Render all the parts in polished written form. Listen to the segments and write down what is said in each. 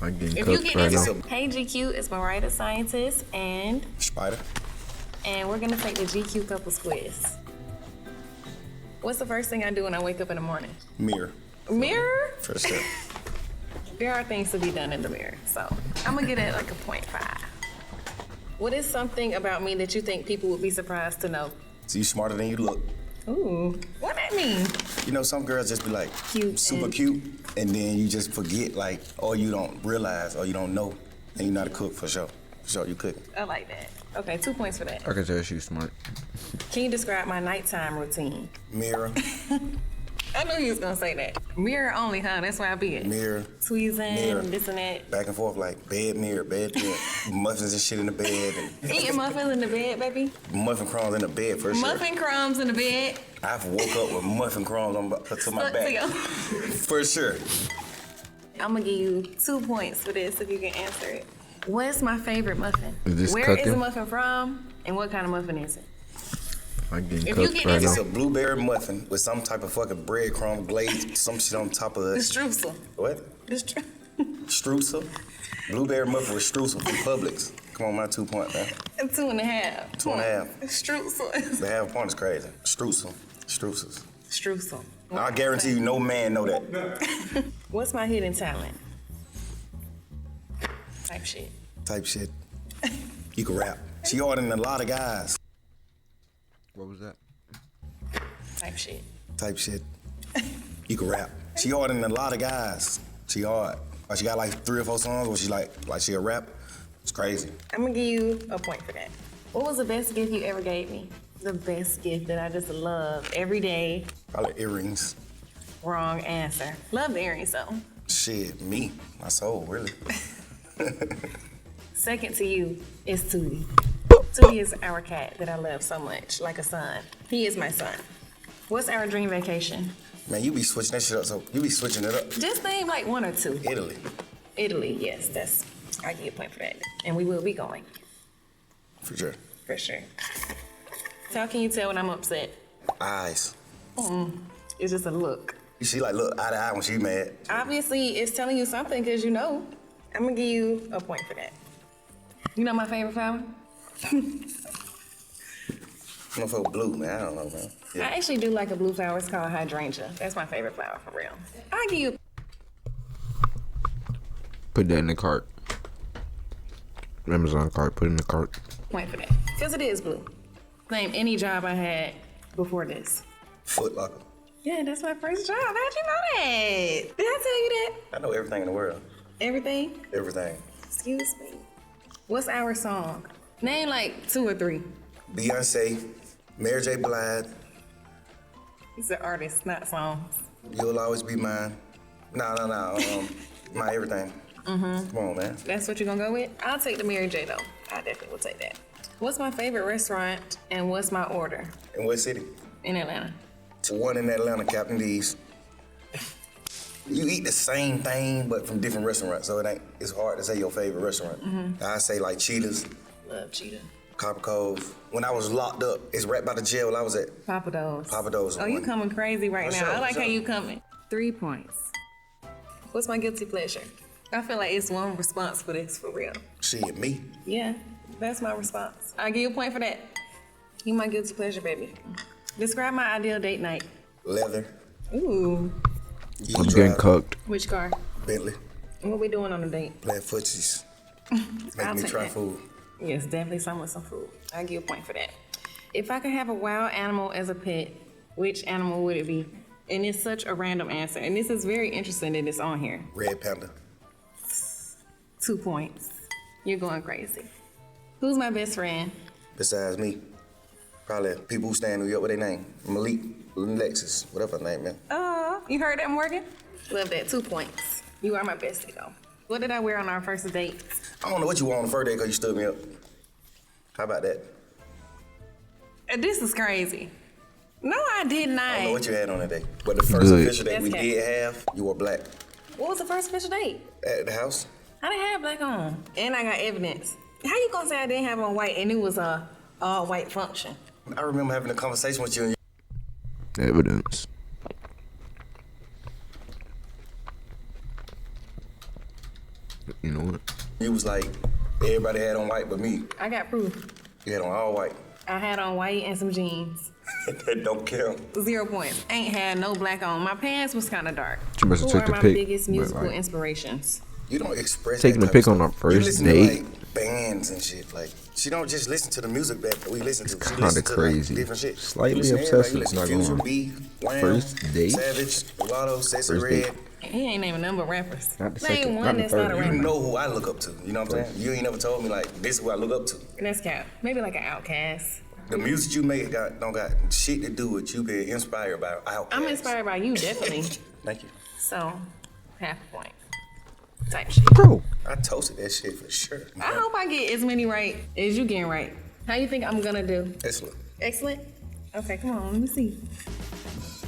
I'm getting If you cooked get right this, now. hey GQ, it's Mariah the scientist, and Spider. we're gonna take the GQ couples quiz. What's the first thing I do when I wake up in the morning? Mirror. Mirror? For sure. There are things to be done in the mirror, so I'm gonna get it like a 0.5. What is something about me that you think people would be surprised to know? So you smarter than you look. Ooh, what that mean? You know, some girls just be like Cute super and- cute, and then you just forget, like, or you don't realize, or you don't know, and you're not a cook for sure. For sure, you cook. I like that. Okay, 2 points for that. I can tell she's smart. Can you describe my nighttime routine? Mirror, I knew you was gonna say that. Mirror only, huh? That's why I be it. mirror, Tweezing, mirror. this and that. back and forth, like bed, mirror, muffins and shit in the bed, and Eating muffins in the bed, baby. muffin crumbs in the bed for sure. Muffin crumbs in the bed. I've woke up with muffin crumbs to my Stuck back. to your- For sure. I'm gonna give you 2 points for this if you can answer it. What's my favorite muffin? Is this Where is cooking? the muffin from? And what kind of muffin is it? I'm getting If you cooked get right this- It's now. a blueberry muffin with some type of fucking breadcrumb glaze, some shit on top of The it. streusel. What? The stru- Streusel? Blueberry muffin with streusel from Publix. Come on, my 2 point, man. 2.5. 2.5. Streusel. The half point is crazy. Streusel. Streusels. Streusel. I guarantee you no man know that. What's my hidden talent? Type shit. Type shit. You can rap. She harder than a lot of guys. What was that? Type shit. Type shit. You can rap. She harder than a lot of guys. She hard. Like she got like 3 or 4 songs where she like she a rap. It's crazy. I'm gonna give you a point for that. What was the best gift you ever gave me? The best gift that I just love every day. Probably earrings. Wrong answer. Love the earrings though. Shit, me. My soul, really. Second to you is Tootie. Tootie is our cat that I love so much, like a son. He is my son. What's our dream vacation? Man, you be switching that shit up, so you be switching it up. Just name like 1 or 2. Italy. Italy, yes, I give you a point for that. And we will be going, For sure. for sure. So how can you tell when I'm upset? Eyes. It's just a look. She like look eye to eye when she mad. Obviously, it's telling you something because you know. I'm gonna give you a point for that. You know my favorite flower? I'm for blue, man. I don't know, man. I Yeah. actually do like a blue flower. It's called hydrangea. That's my favorite flower for real. I'll give you Put that in the cart. Amazon cart. Put it in the cart. a point for that because it is blue. Name any job I had before this. Foot Locker. Yeah, that's my first job. How'd you know that? Did I tell you that? I know everything in the world. Everything? Everything. Excuse me. What's our song? Name like 2 or 3. Beyonce, Mary J. Blige, These are artists, not songs. You'll Always Be Mine. No. My everything. Come on, man. That's what you're gonna go with? I'll take the Mary J though. I definitely will take that. What's my favorite restaurant and what's my order In what city? in Atlanta? One in Atlanta, Captain D's. You eat the same thing, but from different restaurants, so it's hard to say your favorite restaurant. I say like Cheetah's, Love cheetah. Copper Cove. When I was locked up, it's right by the jail I was at. Papa Do's. Papa Do's. Oh, you coming crazy right For now. sure, I like for how sure. you coming. 3 points. What's my guilty pleasure? I feel like it's one response for this, for real. Shit, me. Yeah, that's my response. I'll give you a point for that. You my guilty pleasure, baby. Describe my ideal date night. Leather. Ooh, You I'm drive getting cooked. which car? Bentley. What we doing on a date? Playing footsies. I'll Make me take try that. food. Yes, definitely some with some food. I'll give you a point for that. If I could have a wild animal as a pet, which animal would it be? And it's such a random answer. And this is very interesting that it's on here. Red Panda. 2 points. You're going crazy. Who's my best friend? Besides me. Probably people who stand in New York with their name. Malik, Lexus, whatever her name, man. You heard that, Morgan? Love that. 2 points. You are my bestie, though. What did I wear on our first date? I don't know what you want on the first day because you stood me up. How about that? This is crazy. No, I did not. I don't know what you had on that day. But the first Good. official date we That's did have, you were black. What was the first official date? At the house? I didn't have black on. And I got evidence. How you gonna say I didn't have on white and it was a all-white function? I remember having a conversation with you and Evidence. You know what? You was like, everybody had on white but me. I got proof. You had on all white. I had on white and some jeans. That don't count. 0 points. Ain't had no black on. My pants was kind of dark. You must have Who took are the my pic, biggest but, musical like- inspirations? You don't express Taking that the type pic of on our stuff. first you listen date? To, like, bands and shit. Like, she don't just listen to the music that we listen to. She kinda listen to crazy. Like, different shit. Slightly You listen to obsessive, everybody. You listen not to gonna Future, lie. B, Wham, First date? Savage, Mulatto, Sexy First Red. date. He ain't naming none but rappers. Not the Name second- one not the that's not a third. rapper. You know who I look up to. You know what I'm saying? You ain't never told me like this is who I look up to. That's cap. Maybe like an Outcast. The music you make don't got shit to do with you being inspired by Outkast. I'm inspired by you, definitely. Thank you. So, half a point. Type shit. Bro, I toasted that shit for sure. I hope I get as many right as you getting right. How you think I'm gonna do? Excellent. Excellent? Okay, come on, let me see.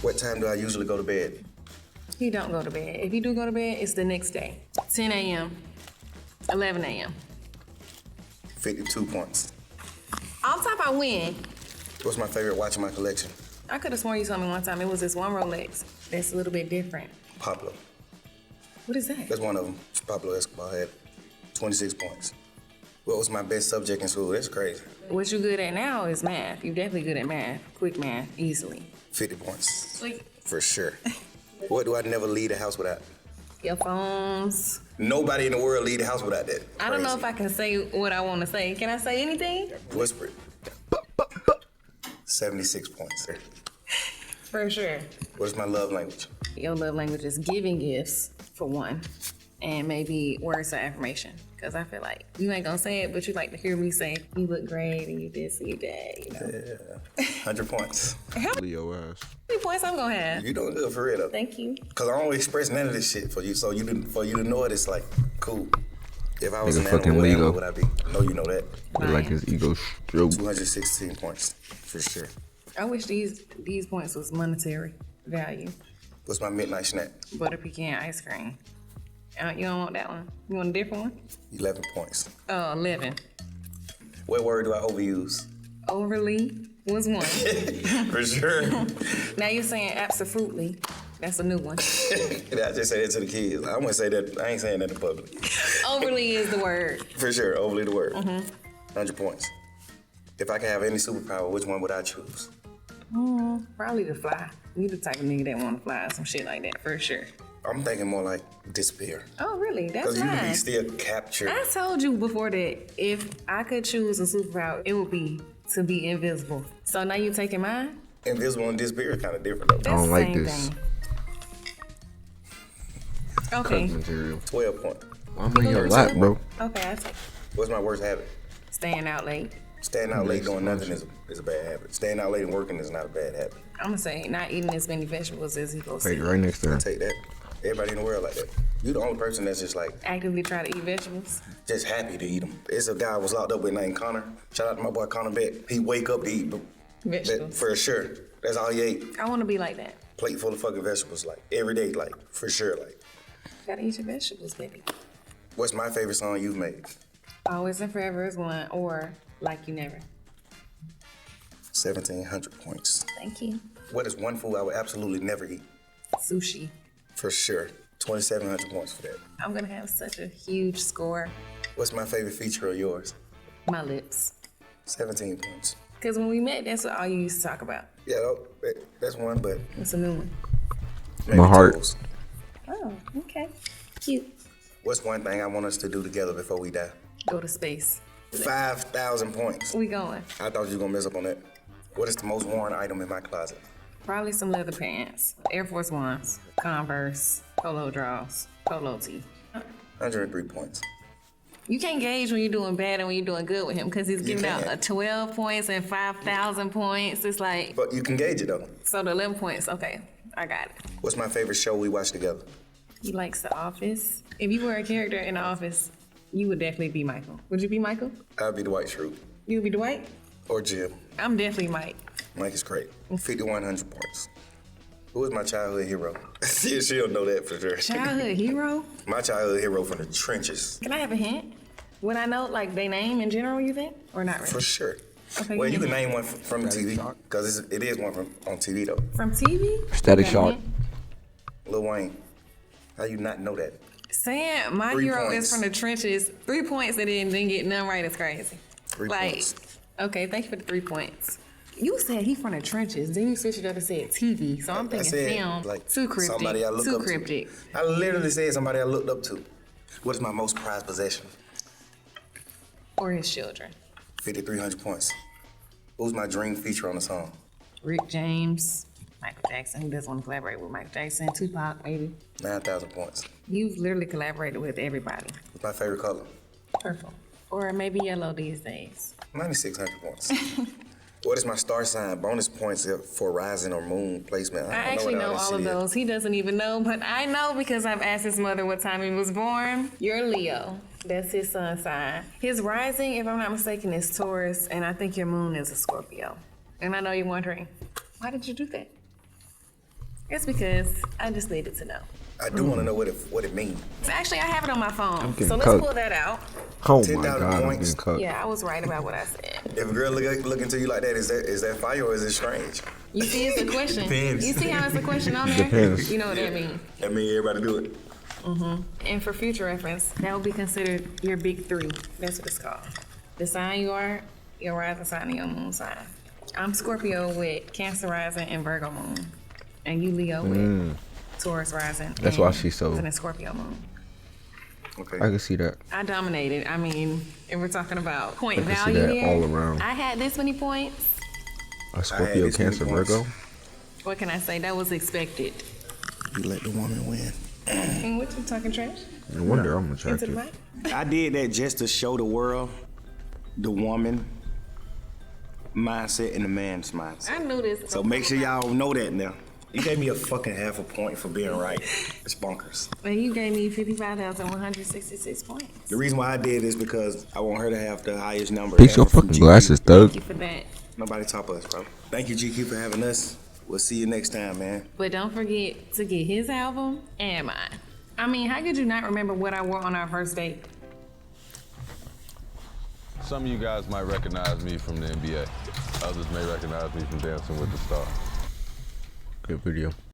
What time do I usually go to bed? He don't go to bed. If he do go to bed, it's the next day. 10 a.m., 11 a.m. 52 points. Off top, I win. What's my favorite watch in my collection? I could have sworn you told me one time it was this one Rolex that's a little bit different. Pablo. What is that? That's one of them. Pablo Escobar had 26 points. What was my best subject in school? That's crazy. What you good at now is math. You definitely good at math. Quick math, easily. 50 points. Sweet. For sure. What do I never leave the house without? Your phones. Nobody in the world leave the house without that. I don't know if I can say what I want to say. Can I say anything? Whisper it. 76 points. For sure. What's my love language? Your love language is giving gifts, for one, and maybe words of affirmation. Because I feel like you ain't gonna say it, but you like to hear me say, you look great and you this and you that, you know. Yeah. 100 points. How Leo ass. many points I'm gonna have? You doing good for real though. Thank you. Cause I don't express none of this shit for you, so for you to know it, it's like cool. If I was Nigga an fucking animal, what animal Lego. would I be? No, you know that. Feel like his ego stroke. 216 points for sure. I wish these points was monetary value. What's my midnight snack? Butter pecan ice cream. You don't want that one? You want a different one? 11 points. Oh, 11. What word do I overuse? Overly was one. For sure. Now you're saying absolutely. That's a new one. I just say that to the kids. I wouldn't say that. I ain't saying that in public. Overly is the word. For sure, overly the word. 100 points. If I could have any superpower, which one would I choose? Probably to fly. You the type of nigga that want to fly or some shit like that, for sure. I'm thinking more like disappear. Oh, really? That's Because you can be nice. still captured. I told you before that if I could choose a superpower, it would be to be invisible. So now you taking mine? Invisible and disappear is kind of different though. That's don't the like same this. thing. Okay. Material. 12 points. Why am I in your lap, bro? Okay, I take What's my worst habit? staying out late. Staying out late doing nothing is a bad habit. Staying out late and working is not a bad habit. I'm gonna say not eating as many vegetables as he goes Wait, to. right next to her. Take that. Everybody in the world like that. You the only person that's just like, Actively try to eat vegetables. just happy to eat them. It's a guy I was locked up with named Connor. Shout out to my boy Connor Beck. He wake up to eat that Vegetables. for sure. That's all he ate. I want to be like that. Plate full of fucking vegetables, like every day, like for sure. Like, Gotta eat your vegetables, baby. what's my favorite song you've made? Always and forever is one, or like you never. 1,700 points. Thank you. What is one food I would absolutely never eat? Sushi. For sure. 2,700 points for that. I'm gonna have such a huge score. What's my favorite feature of yours? My lips. 17 points. Cause when we met, that's what all you used to talk about. Yeah, that's one, but It's a new one. maybe My heart. toes. Oh, okay. Cute. What's one thing I want us to do together before we die? Go to space. 5,000 points. We going. I thought you were gonna mess up on that. What is the most worn item in my closet? Probably some leather pants, Air Force Ones, Converse, polo draws, polo tee. 103 points. You can't gauge when you're doing bad and when you're doing good with him because he's giving out can. a 12 points and 5,000 points. It's like, But you can gauge it though. so the 11 points, okay, I got it. What's my favorite show we watch together? He likes The Office. If you were a character in The Office, you would definitely be Michael. Would you be Michael? I'll be Dwight Schrute You would be Dwight? or Jim. I'm definitely Mike. Mike is great. 5,100 points. Who was my childhood hero? Yeah, she'll know that for sure. Childhood hero? My childhood hero from the trenches, Can I have a hint? Would I know, like, they name in general, you think? Or not really? for sure. Okay, Well, you give can me a name one from the TV, because it is one on TV though. From TV? Static Got a Shock. hint? Lil Wayne. How you not know that? Saying my 3 hero points. is from the trenches, 3 points and then didn't get none right is crazy. 3 like, points. okay, thank you for the 3 points. You said he from the trenches, then you switched it up and said TV, so I'm I thinking said, film. like, Too cryptic. somebody I look Too up to. cryptic. I literally said somebody I looked up to. What is my most prized possession? Or his children. 5,300 points. Who's my dream feature on the song? Rick James, Michael Jackson. Who doesn't want to collaborate with Michael Jackson? Tupac, maybe. 9,000 points. You've literally collaborated with everybody. What's my favorite color? Purple. Or maybe yellow these days. 9,600 points. What is my star sign? Bonus points for rising or moon placement. I don't actually what know this all of shit is. those. He doesn't even know, but I know because I've asked his mother what time he was born. You're Leo. That's his sun sign. His rising, if I'm not mistaken, is Taurus, and I think your moon is a Scorpio. And I know you're wondering, why did you do that? It's because I just needed to know. I do want to know what it means. So actually, I have it on my phone, getting so let's cut. pull that out. Oh my 10,000 God, I'm points. getting cut. Yeah, I was right about what I said. If a girl look into you like that, is that fire or is it strange? You see, it's a question. Depends. You see how it's a question on there? Depends. You know what that means. That means everybody do it. And for future reference, that would be considered your big 3. That's what it's called. The sign you are, your rising sign, and your moon sign. I'm Scorpio with Cancer rising and Virgo moon. And you Leo with Taurus rising. That's why she's so- And a Scorpio moon. Okay. I can see that. I dominated. I mean, if we're talking about point I can see value that here, all around. I had this many points. A Scorpio, this many Cancer, points. Virgo. What can I say? That was expected. You let the woman win. And what you talking trash? No wonder I'm Into the attracted. mic? I did that just to show the world the woman mindset and the man's mindset. I knew this. So make sure y'all know that now. You gave me a fucking half a point for being right. It's bonkers. And you gave me 55,166 points. The reason why I did is because I want her to have the highest number. Fix your ever from fucking GQ. glasses, thug. Thank you for that. Nobody top us, bro. Thank you, GQ, for having us. We'll see you next time, man. But don't forget to get his album and mine. I mean, how could you not remember what I wore on our first date? Some of you guys might recognize me from the NBA. Others may recognize me from Dancing with the Stars. Good video.